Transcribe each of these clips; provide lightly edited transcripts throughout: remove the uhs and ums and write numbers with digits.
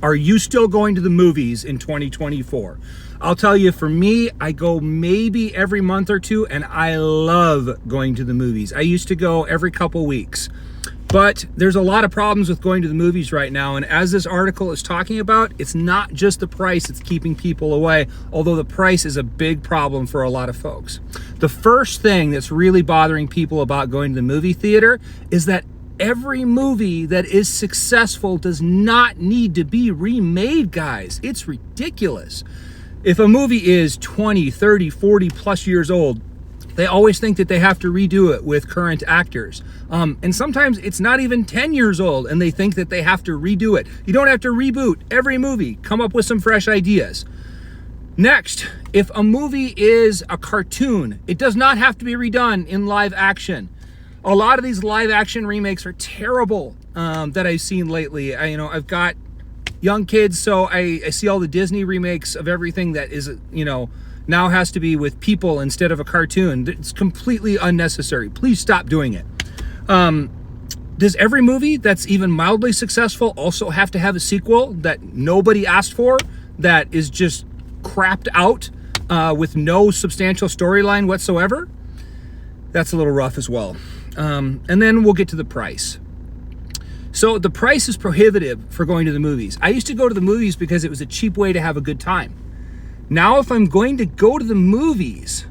Are you still going to the movies in 2024? I'll tell you, for me, I go maybe every month or two, and I love going to the movies. I used to go every couple weeks. But there's a lot of problems with going to the movies right now, and as this article is talking about, it's not just the price that's keeping people away, although the price is a big problem for a lot of folks. The first thing that's really bothering people about going to the movie theater is that every movie that is successful does not need to be remade, guys. It's ridiculous. If a movie is 20, 30, 40 plus years old, they always think that they have to redo it with current actors. And sometimes it's not even 10 years old and they think that they have to redo it. You don't have to reboot every movie. Come up with some fresh ideas. Next, if a movie is a cartoon, it does not have to be redone in live action. A lot of these live action remakes are terrible that I've seen lately. I've got young kids, so I see all the Disney remakes of everything that is, now has to be with people instead of a cartoon. It's completely unnecessary. Please stop doing it. Does every movie that's even mildly successful also have to have a sequel that nobody asked for, that is just crapped out with no substantial storyline whatsoever? That's a little rough as well. And then we'll get to the price. So the price is prohibitive for going to the movies. I used to go to the movies because it was a cheap way to have a good time. Now, if I'm going to go to the movies,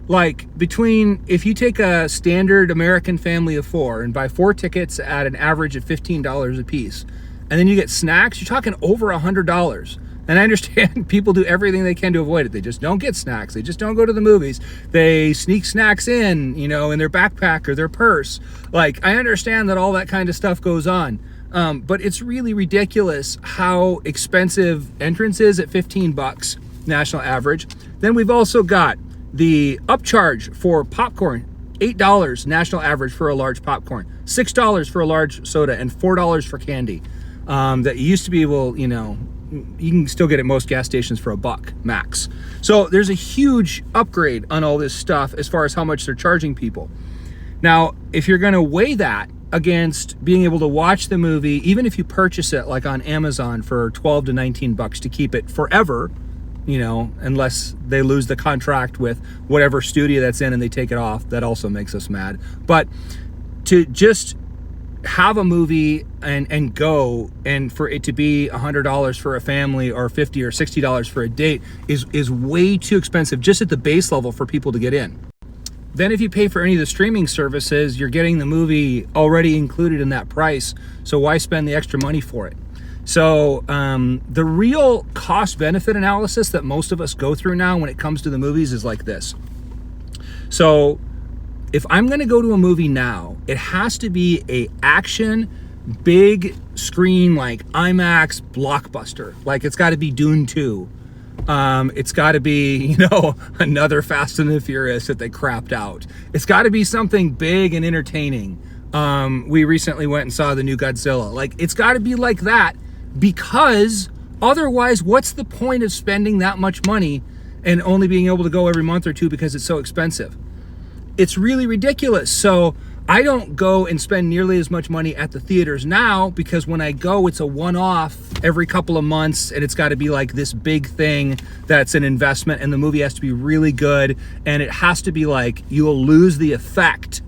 if you take a standard American family of four and buy 4 tickets at an average of $15 a piece, and then you get snacks, you're talking over $100. And I understand people do everything they can to avoid it. They just don't get snacks. They just don't go to the movies. They sneak snacks in, in their backpack or their purse. I understand that all that kind of stuff goes on. But it's really ridiculous how expensive entrance is at $15 national average. Then we've also got the upcharge for popcorn, $8 national average for a large popcorn, $6 for a large soda, and $4 for candy. That you used to be able, you can still get at most gas stations for $1 max. So there's a huge upgrade on all this stuff as far as how much they're charging people. Now, if you're going to weigh that against being able to watch the movie, even if you purchase it on Amazon for $12 to $19 to keep it forever, unless they lose the contract with whatever studio that's in and they take it off, that also makes us mad. But to just have a movie and go, and for it to be $100 for a family or $50 or $60 for a date is way too expensive just at the base level for people to get in. Then if you pay for any of the streaming services, you're getting the movie already included in that price, so why spend the extra money for it? So the real cost-benefit analysis that most of us go through now when it comes to the movies is like this. So if I'm going to go to a movie now, it has to be a action, big screen, IMAX blockbuster. It's got to be Dune 2. It's got to be, another Fast and the Furious that they crapped out. It's got to be something big and entertaining. We recently went and saw the new Godzilla. It's got to be like that, because otherwise, what's the point of spending that much money and only being able to go every month or two because it's so expensive? It's really ridiculous. So I don't go and spend nearly as much money at the theaters now, because when I go, it's a one-off every couple of months, and it's got to be this big thing that's an investment, and the movie has to be really good, and it has to be you'll lose the effect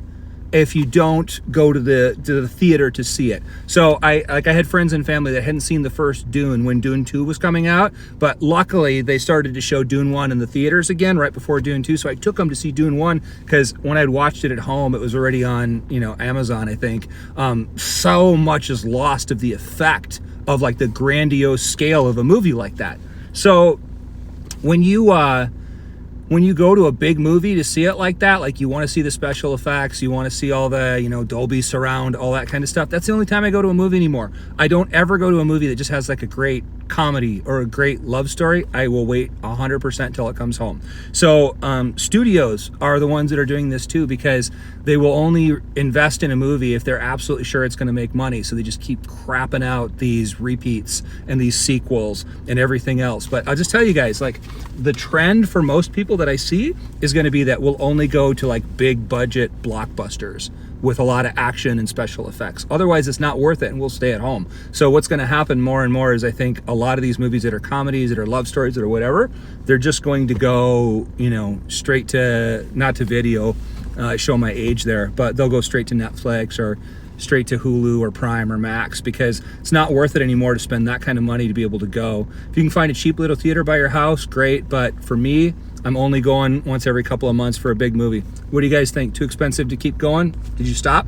if you don't go to the theater to see it. So I had friends and family that hadn't seen the first Dune when Dune 2 was coming out, but luckily they started to show Dune 1 in the theaters again right before Dune 2, so I took them to see Dune 1, because when I'd watched it at home, it was already on Amazon, I think. So much is lost of the effect of the grandiose scale of a movie like that. So when you go to a big movie to see it like that, you want to see the special effects, you want to see all the, Dolby surround, all that kind of stuff. That's the only time I go to a movie anymore. I don't ever go to a movie that just has a great comedy or a great love story. I will wait 100% till it comes home. So studios are the ones that are doing this too, because they will only invest in a movie if they're absolutely sure it's going to make money. So they just keep crapping out these repeats and these sequels and everything else. But I'll just tell you guys, the trend for most people that I see is going to be that we'll only go to like big budget blockbusters with a lot of action and special effects. Otherwise, it's not worth it, and we'll stay at home. So what's going to happen more and more is, I think a lot of these movies that are comedies, that are love stories, that are whatever, they're just going to go, straight to, not to video, show my age there, but they'll go straight to Netflix or straight to Hulu or Prime or Max, because it's not worth it anymore to spend that kind of money to be able to go. If you can find a cheap little theater by your house, great, but for me, I'm only going once every couple of months for a big movie. What do you guys think? Too expensive to keep going? Did you stop?